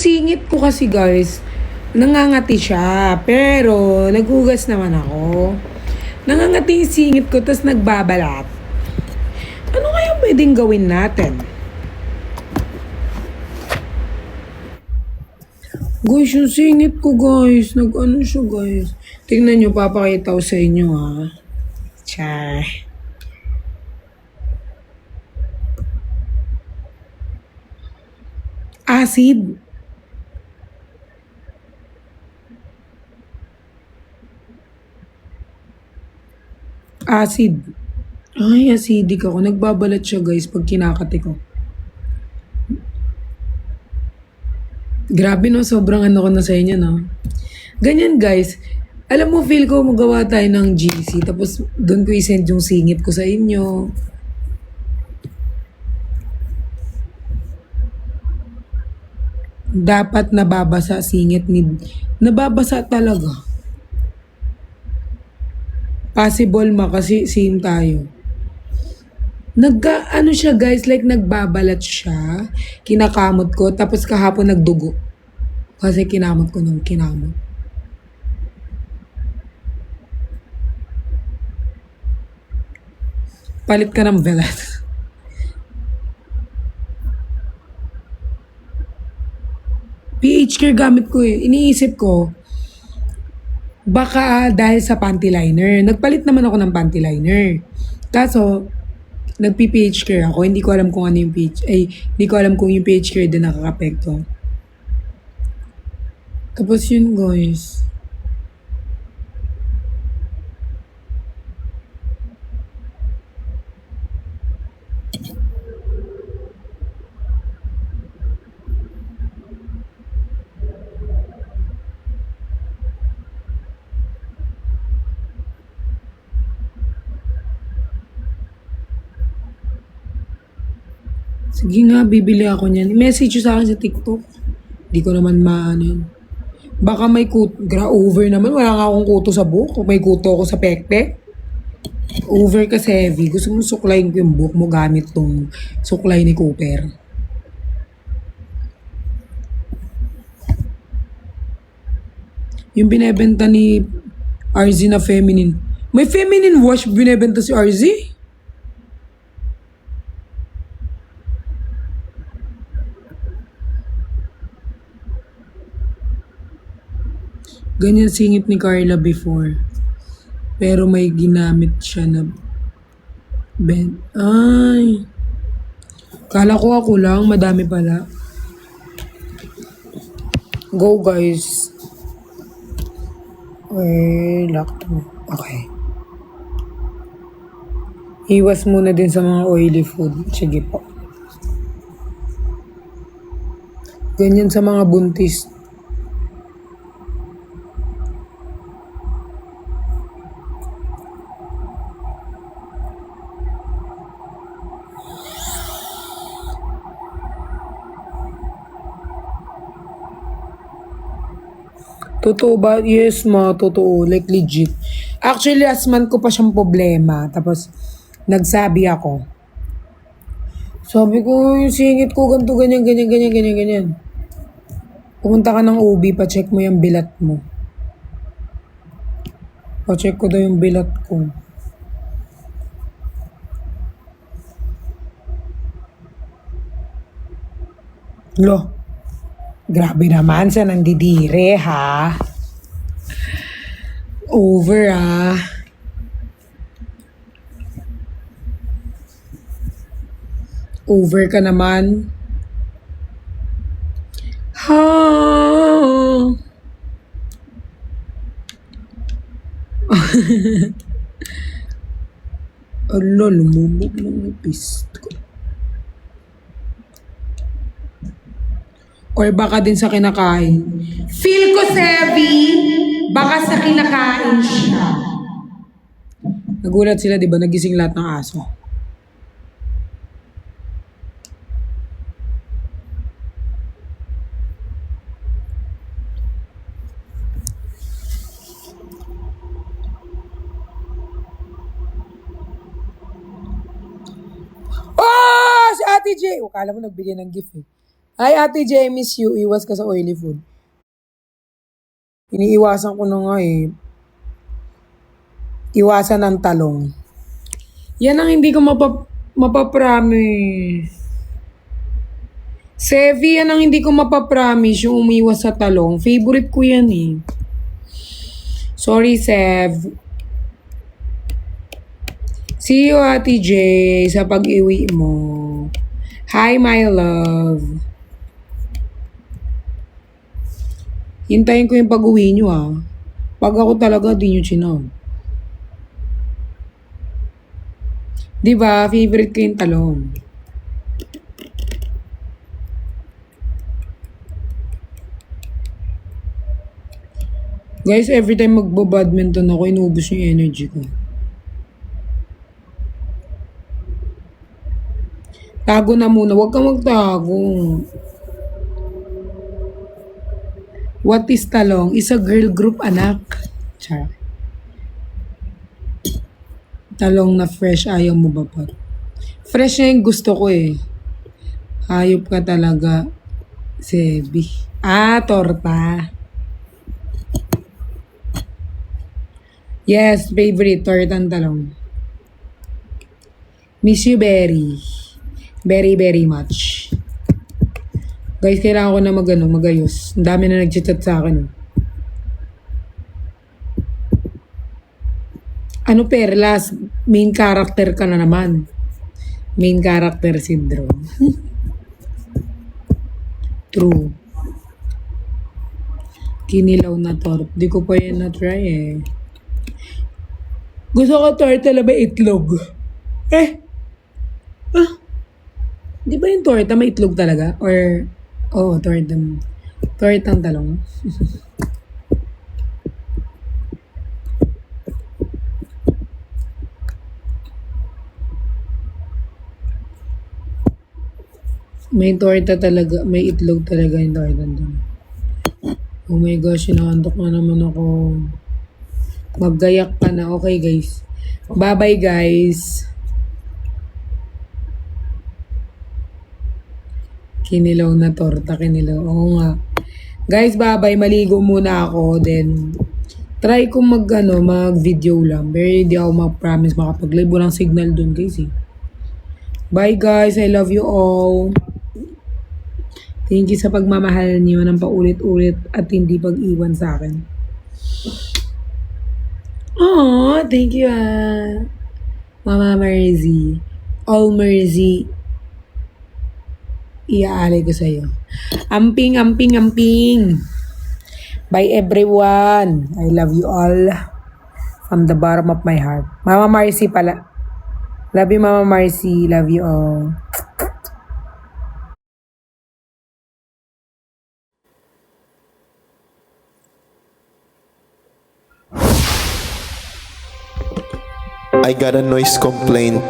Singit ko kasi guys, nangangati siya. Pero, naghugas naman ako. Nangangati yung singit ko, tapos nagbabalat. Ano kaya pwedeng gawin natin? Guys, yung singit ko guys, nag-ano siya guys. Tingnan nyo, papakita ko sa inyo ha. Char. Acid. Acid. Ay, acidic ako. Nagbabalat siya guys pag kinakati ko. Grabe no, sobrang ano ko na sa inyo no. Ganyan guys. Alam mo, feel ko magawa tayo ng GC. Tapos doon ko i-send yung singit ko sa inyo. Dapat nababasa singit ni... Nababasa talaga. Possible kasi same tayo. Ano siya guys, like nagbabalat siya. Kinakamot ko, tapos kahapon nagdugo. Kasi kinamot ko ng kinamot. Palit ka ng velat. PH care gamit ko eh. Iniisip ko, baka dahil sa panty liner. Nagpalit naman ako ng panty liner. Kaso, nagpi-PH care ako. Hindi ko alam kung ano yung PH. Ay, hindi ko alam kung yung PH care din nakakapekto. Tapos yun guys. Sige nga, bibili ako niyan. Message sa akin sa TikTok. Hindi ko naman maano yun. Baka may over naman. Wala nga akong kuto sa buhok. May kuto ako sa pekpek. Over kasi heavy. Gusto mo suklayin ko yung buhok mo gamit tong suklay ni Cooper. Yung binebenta ni RZ na feminine. May feminine wash binebenta si RZ? Ganyan singit ni Carla before. Pero may ginamit siya na Ay. Kala ko ako lang, madami pala. Go guys. Lock mo. Okay. Iwas muna din sa mga oily food. Sige po. Ganyan sa mga buntis. Totoo ba? Yes, totoo. Like legit. Actually, last month ko pa siyang problema. Tapos, nagsabi ako. Sabi ko, yung singit ko, ganito, ganyan, ganyan, ganyan, ganyan, ganyan. Pumunta ka ng OB, pa-check mo yung bilat mo. Pa-check ko daw yung bilat ko. Lo. Grabe naman sa nandidire, ha? Over, ha? Over ka naman. Ha? Ala, lumubog ng pist ko. Or baka din sa kinakain. Feel ko, Sevi, baka sa kinakain siya. Nagulat sila, di ba? Nagising lahat ng aso. Oh! Si Ate J! O, kala mo nagbigay ng gift eh. Ay, Ate J, miss you. Iwas ka sa oily food. Iniiwasan ko na nga eh. Iwasan ng talong. Yan ang hindi ko mapapromise. Sevi, yan ang hindi ko mapapromise, yung umiwas sa talong. Favorite ko yan eh. Sorry, Sev. See you, Ate J, sa pag-iwi mo. Hi, my love. Hintayin ko yung pag-uwi nyo ah. Pag ako talaga, di nyo chinag. Diba? Favorite ko yung talong. Guys, every time magbo-badminton ako, inubos yung energy ko. Tago na muna. Huwag kang magtago. What is talong? Is a girl group, anak. Char. Talong na fresh, ayaw mo ba pa? Fresh na yung gusto ko eh. Hayop ka talaga. Sebi. Ah, torta. Yes, favorite. Tortang talong. Miss you very. Very, very much. Guys, kailangan ko na magayos. Ang dami na nag-chat sa akin. Ano perlas? Main character ka na naman. Main character syndrome. True. Kinilaw na tort. Di ko pa yan na-try eh. Gusto ko torta na may itlog. Di ba yung torta may itlog talaga? Or, torta. Tortang talong. May torta talaga, may itlog talaga yung tortang talong. Oh my gosh, inaantok na naman ako. Maggayak ka na. Okay, guys. Bye-bye, guys. Kinilaw na torta, kinilaw. Oo nga. Guys, bye-bye. Maligo muna ako. Then, try ko mag-video lang. Pero hindi ako mag-promise makapag-live. Walang signal dun, guys, eh. Bye, guys. I love you all. Thank you sa pagmamahal niyo ng paulit-ulit at hindi pag-iwan sa akin. Oh, thank you Mama Mercy. All mercy. Iaalay ko sa'yo. Amping, amping, amping. Bye everyone. I love you all. From the bottom of my heart. Mama Mercy pala. Love you, Mama Mercy. Love you all. I got a noise complaint.